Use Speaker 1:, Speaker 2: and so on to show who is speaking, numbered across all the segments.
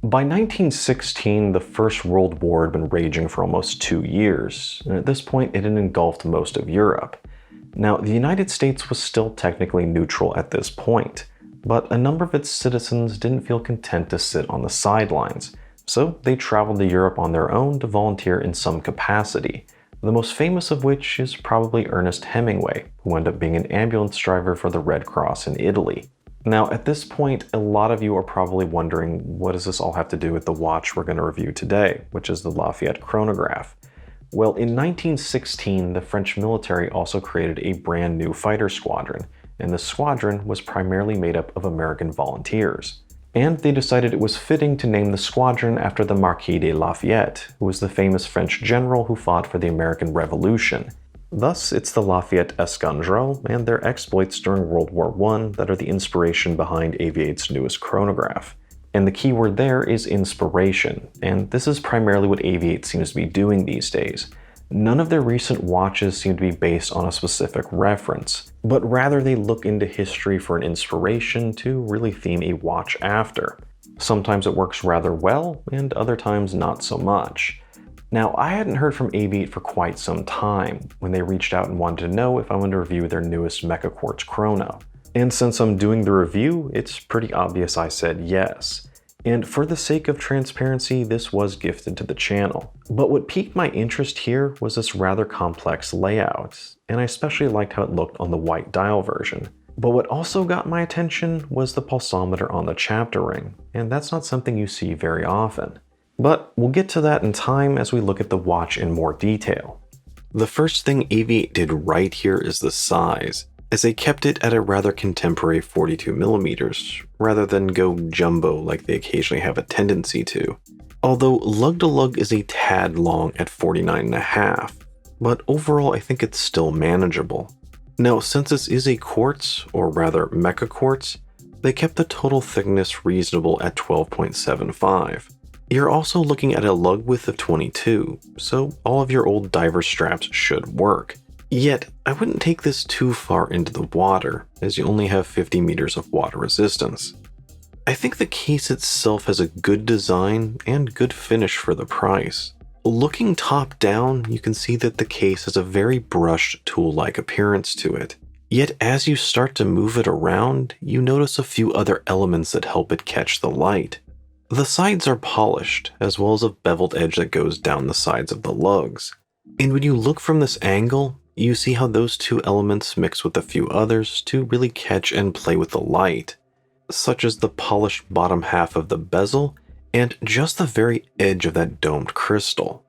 Speaker 1: By 1916, the First World War had been raging for almost 2 years, and at this point it had engulfed most of Europe. Now, the United States was still technically neutral at this point, but a number of its citizens didn't feel content to sit on the sidelines, so they traveled to Europe on their own to volunteer in some capacity, the most famous of which is probably Ernest Hemingway, who ended up being an ambulance driver for the Red Cross in Italy. Now, at this point, a lot of you are probably wondering, what does this all have to do with the watch we're going to review today, which is the Lafayette Chronograph? Well, in 1916, the French military also created a brand new fighter squadron, and the squadron was primarily made up of American volunteers. And they decided it was fitting to name the squadron after the Marquis de Lafayette, who was the famous French general who fought for the American Revolution. Thus, it's the Lafayette Escadrille and their exploits during World War I that are the inspiration behind AV-8's newest chronograph. And the key word there is inspiration, and this is primarily what AV-8 seems to be doing these days. None of their recent watches seem to be based on a specific reference, but rather they look into history for an inspiration to really theme a watch after. Sometimes it works rather well, and other times not so much. Now, I hadn't heard from AV-8 for quite some time when they reached out and wanted to know if I wanted to review their newest Mecha-Quartz Chrono. And since I'm doing the review, it's pretty obvious I said yes. And for the sake of transparency, this was gifted to the channel. But what piqued my interest here was this rather complex layout, and I especially liked how it looked on the white dial version. But what also got my attention was the pulsometer on the chapter ring, and that's not something you see very often. But we'll get to that in time as we look at the watch in more detail. The first thing AV-8 did right here is the size, as they kept it at a rather contemporary 42mm, rather than go jumbo like they occasionally have a tendency to. Although lug-to-lug is a tad long at 49.5, but overall I think it's still manageable. Now, since this is a quartz, or rather Mecha-Quartz, they kept the total thickness reasonable at 12.75. You're also looking at a lug width of 22, so all of your old diver straps should work. Yet, I wouldn't take this too far into the water, as you only have 50 meters of water resistance. I think the case itself has a good design and good finish for the price. Looking top down, you can see that the case has a very brushed tool-like appearance to it. Yet as you start to move it around, you notice a few other elements that help it catch the light. The sides are polished, as well as a beveled edge that goes down the sides of the lugs. And when you look from this angle, you see how those two elements mix with a few others to really catch and play with the light, such as the polished bottom half of the bezel and just the very edge of that domed crystal.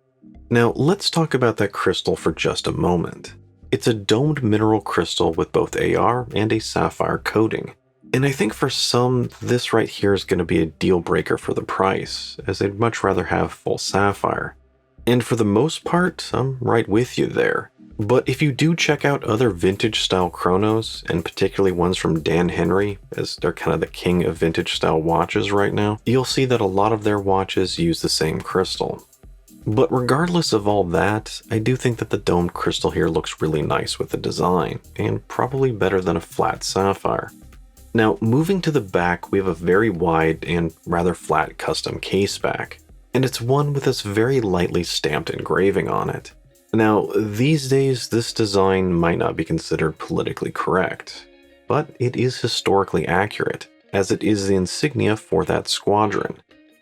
Speaker 1: Now let's talk about that crystal for just a moment. It's a domed mineral crystal with both AR and a sapphire coating. And I think for some, this right here is going to be a deal breaker for the price, as they'd much rather have full sapphire. And for the most part, I'm right with you there. But if you do check out other vintage style chronos, and particularly ones from Dan Henry, as they're kind of the king of vintage style watches right now, you'll see that a lot of their watches use the same crystal. But regardless of all that, I do think that the domed crystal here looks really nice with the design, and probably better than a flat sapphire. Now, moving to the back, we have a very wide and rather flat custom case back, and it's one with this very lightly stamped engraving on it. Now, these days, this design might not be considered politically correct, but it is historically accurate, as it is the insignia for that squadron.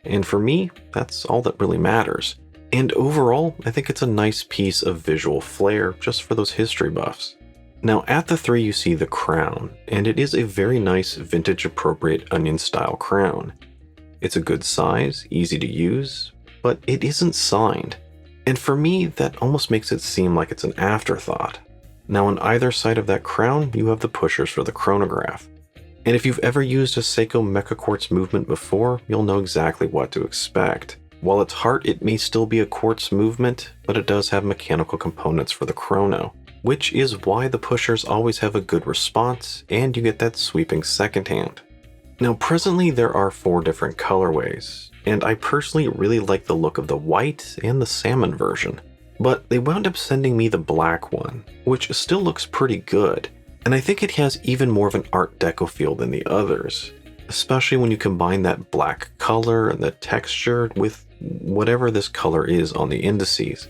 Speaker 1: And for me, that's all that really matters. And overall, I think it's a nice piece of visual flair just for those history buffs. Now, at the 3 you see the crown, and it is a very nice vintage appropriate onion style crown. It's a good size, easy to use, but it isn't signed. And for me, that almost makes it seem like it's an afterthought. Now on either side of that crown, you have the pushers for the chronograph. And if you've ever used a Seiko Mecha-Quartz movement before, you'll know exactly what to expect. While its heart, it may still be a quartz movement, but it does have mechanical components for the chrono, which is why the pushers always have a good response, and you get that sweeping second hand. Now presently there are 4 different colorways, and I personally really like the look of the white and the salmon version, but they wound up sending me the black one, which still looks pretty good, and I think it has even more of an Art Deco feel than the others. especially when you combine that black color and the texture with whatever this color is on the indices.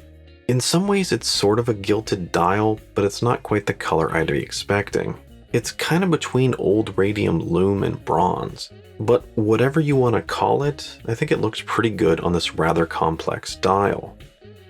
Speaker 1: In some ways, it's sort of a gilded dial, but it's not quite the color I'd be expecting. It's kind of between old radium lume and bronze. But whatever you want to call it, I think it looks pretty good on this rather complex dial.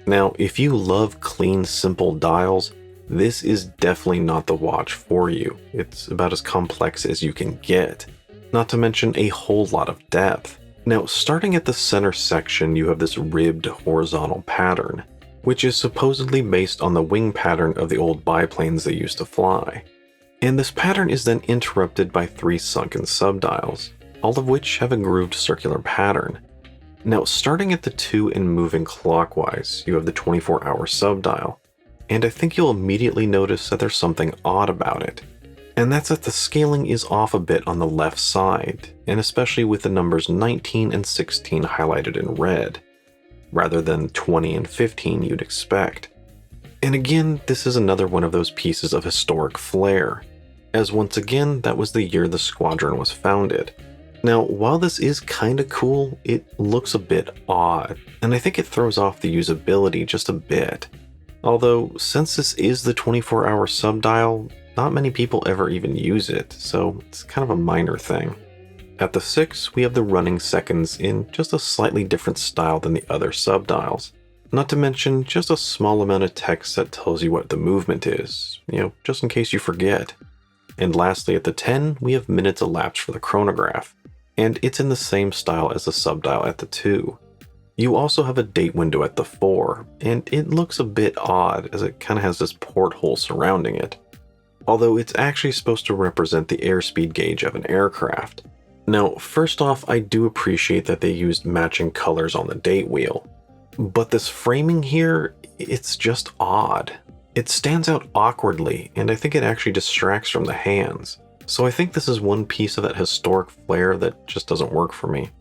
Speaker 1: Now, if you love clean, simple dials, this is definitely not the watch for you. It's about as complex as you can get, not to mention a whole lot of depth. Now, starting at the center section, you have this ribbed horizontal pattern, which is supposedly based on the wing pattern of the old biplanes they used to fly. And this pattern is then interrupted by 3 sunken subdials, all of which have a grooved circular pattern. Now, starting at the 2 and moving clockwise, you have the 24-hour subdial, and I think you'll immediately notice that there's something odd about it. And that's that the scaling is off a bit on the left side, and especially with the numbers 19 and 16 highlighted in red, rather than 20 and 15 you'd expect. And again, this is another one of those pieces of historic flair, as once again, that was the year the squadron was founded. Now, while this is kinda cool, it looks a bit odd, and I think it throws off the usability just a bit. Although, since this is the 24-hour subdial, not many people ever even use it, so it's kind of a minor thing. At the 6, we have the running seconds in just a slightly different style than the other subdials. Not to mention just a small amount of text that tells you what the movement is, just in case you forget. And lastly, at the 10, we have minutes elapsed for the chronograph, and it's in the same style as the subdial at the 2. You also have a date window at the 4, and it looks a bit odd as it kind of has this porthole surrounding it, although it's actually supposed to represent the airspeed gauge of an aircraft. Now, first off, I do appreciate that they used matching colors on the date wheel, but this framing here, it's just odd. It stands out awkwardly, and I think it actually distracts from the hands. So I think this is one piece of that historic flair that just doesn't work for me.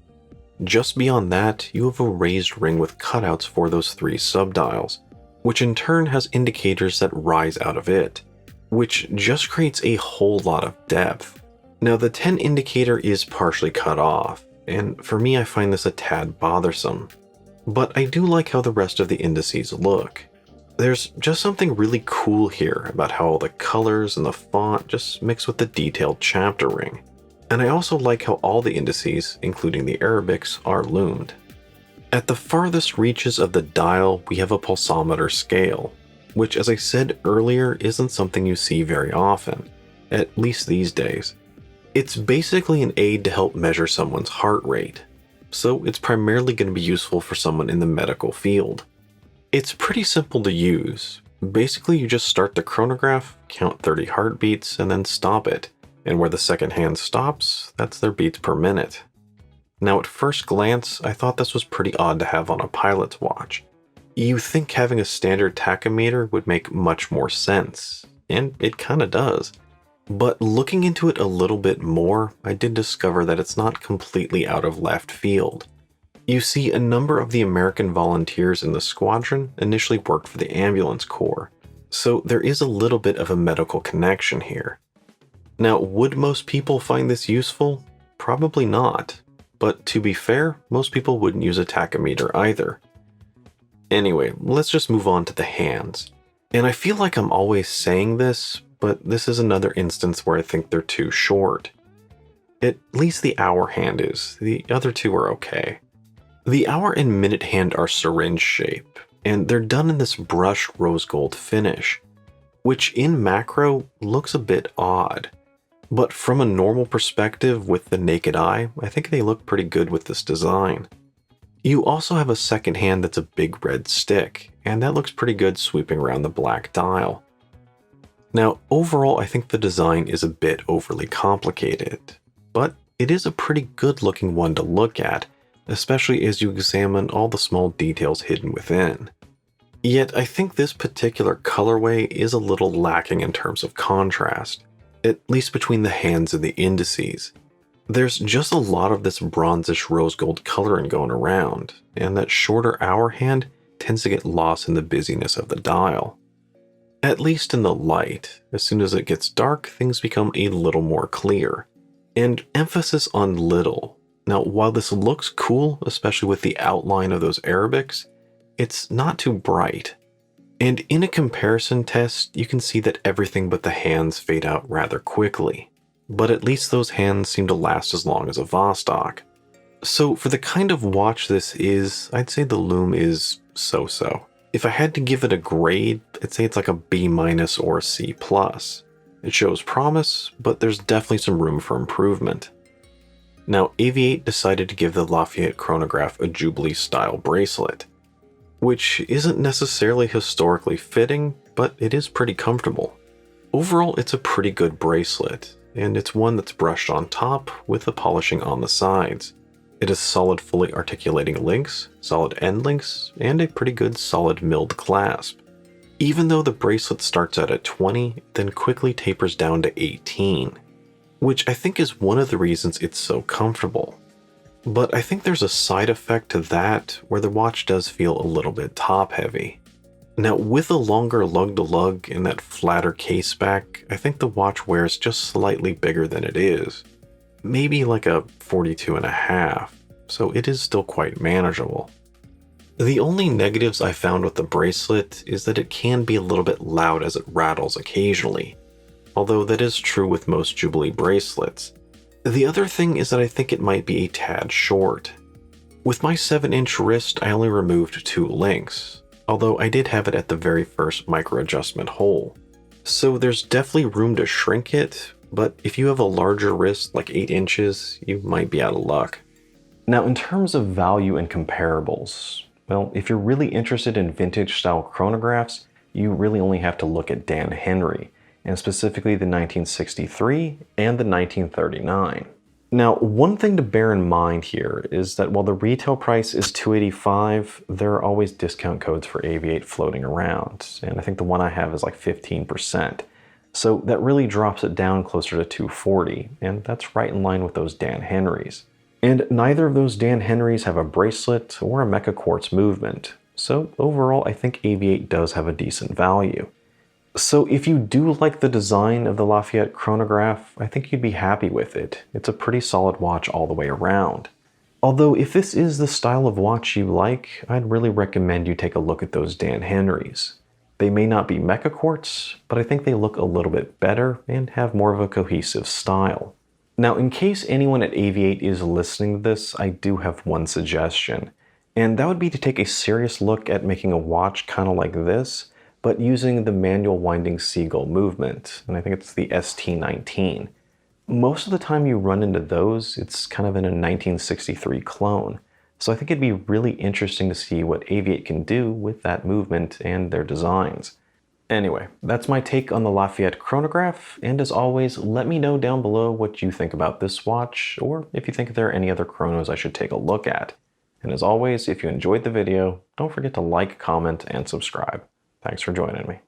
Speaker 1: Just beyond that, you have a raised ring with cutouts for those 3 subdials, which in turn has indicators that rise out of it, which just creates a whole lot of depth. Now, the 10 indicator is partially cut off, and for me I find this a tad bothersome. But I do like how the rest of the indices look. There's just something really cool here about how all the colors and the font just mix with the detailed chapter ring. And I also like how all the indices, including the Arabics, are loomed. At the farthest reaches of the dial, we have a pulsometer scale, which, as I said earlier, isn't something you see very often, at least these days. It's basically an aid to help measure someone's heart rate, so it's primarily going to be useful for someone in the medical field. It's pretty simple to use. Basically, you just start the chronograph, count 30 heartbeats, and then stop it. And where the second hand stops, that's their beats per minute. Now, at first glance, I thought this was pretty odd to have on a pilot's watch. You think having a standard tachometer would make much more sense, and it kinda does. But looking into it a little bit more, I did discover that it's not completely out of left field. You see, a number of the American volunteers in the squadron initially worked for the ambulance corps, so there is a little bit of a medical connection here. Now, would most people find this useful? Probably not, but to be fair, most people wouldn't use a tachometer either. Anyway, let's just move on to the hands. And I feel like I'm always saying this, but this is another instance where I think they're too short. At least the hour hand is, the other 2 are okay. The hour and minute hand are syringe shape, and they're done in this brushed rose gold finish, which in macro looks a bit odd. But from a normal perspective with the naked eye, I think they look pretty good with this design. You also have a second hand that's a big red stick, and that looks pretty good sweeping around the black dial. Now, overall, I think the design is a bit overly complicated, but it is a pretty good looking one to look at, especially as you examine all the small details hidden within. Yet, I think this particular colorway is a little lacking in terms of contrast, at least between the hands and the indices. There's just a lot of this bronzish rose gold coloring going around, and that shorter hour hand tends to get lost in the busyness of the dial. At least in the light. As soon as it gets dark, things become a little more clear. And emphasis on little. Now, while this looks cool, especially with the outline of those Arabics, it's not too bright. And in a comparison test, you can see that everything but the hands fade out rather quickly. But at least those hands seem to last as long as a Vostok. So for the kind of watch this is, I'd say the Lume is so-so. If I had to give it a grade, I'd say it's like a B- or a C+. It shows promise, but there's definitely some room for improvement. Now, AV-8 decided to give the Lafayette Chronograph a Jubilee-style bracelet, which isn't necessarily historically fitting, but it is pretty comfortable. Overall, it's a pretty good bracelet, and it's one that's brushed on top with the polishing on the sides. It has solid fully articulating links, solid end links, and a pretty good solid milled clasp. Even though the bracelet starts out at 20, then quickly tapers down to 18, which I think is one of the reasons it's so comfortable. But I think there's a side effect to that where the watch does feel a little bit top heavy. Now with a longer lug-to-lug and that flatter case back, I think the watch wears just slightly bigger than it is. Maybe like a 42.5, so it is still quite manageable. The only negatives I found with the bracelet is that it can be a little bit loud as it rattles occasionally, although that is true with most Jubilee bracelets. The other thing is that I think it might be a tad short. With my 7-inch wrist, I only removed 2 links, although I did have it at the very first micro adjustment hole. So there's definitely room to shrink it, but if you have a larger wrist, like 8 inches, you might be out of luck. Now, in terms of value and comparables, well, if you're really interested in vintage-style chronographs, you really only have to look at Dan Henry, and specifically the 1963 and the 1939. Now, one thing to bear in mind here is that while the retail price is $285, there are always discount codes for AV-8 floating around, and I think the one I have is like 15%. So that really drops it down closer to $240, and that's right in line with those Dan Henrys. And neither of those Dan Henrys have a bracelet or a Mecha-Quartz movement, so overall I think AV-8 does have a decent value. So if you do like the design of the Lafayette Chronograph, I think you'd be happy with it. It's a pretty solid watch all the way around. Although if this is the style of watch you like, I'd really recommend you take a look at those Dan Henrys. They may not be Mecha-Quartz, but I think they look a little bit better and have more of a cohesive style. Now, in case anyone at AV-8 is listening to this, I do have one suggestion, and that would be to take a serious look at making a watch kind of like this, but using the manual winding seagull movement, and I think it's the ST19. Most of the time you run into those, it's kind of in a 1963 clone. So I think it'd be really interesting to see what AV-8 can do with that movement and their designs. Anyway, that's my take on the Lafayette Chronograph, and as always, let me know down below what you think about this watch, or if you think there are any other chronos I should take a look at. And as always, if you enjoyed the video, don't forget to like, comment, and subscribe. Thanks for joining me.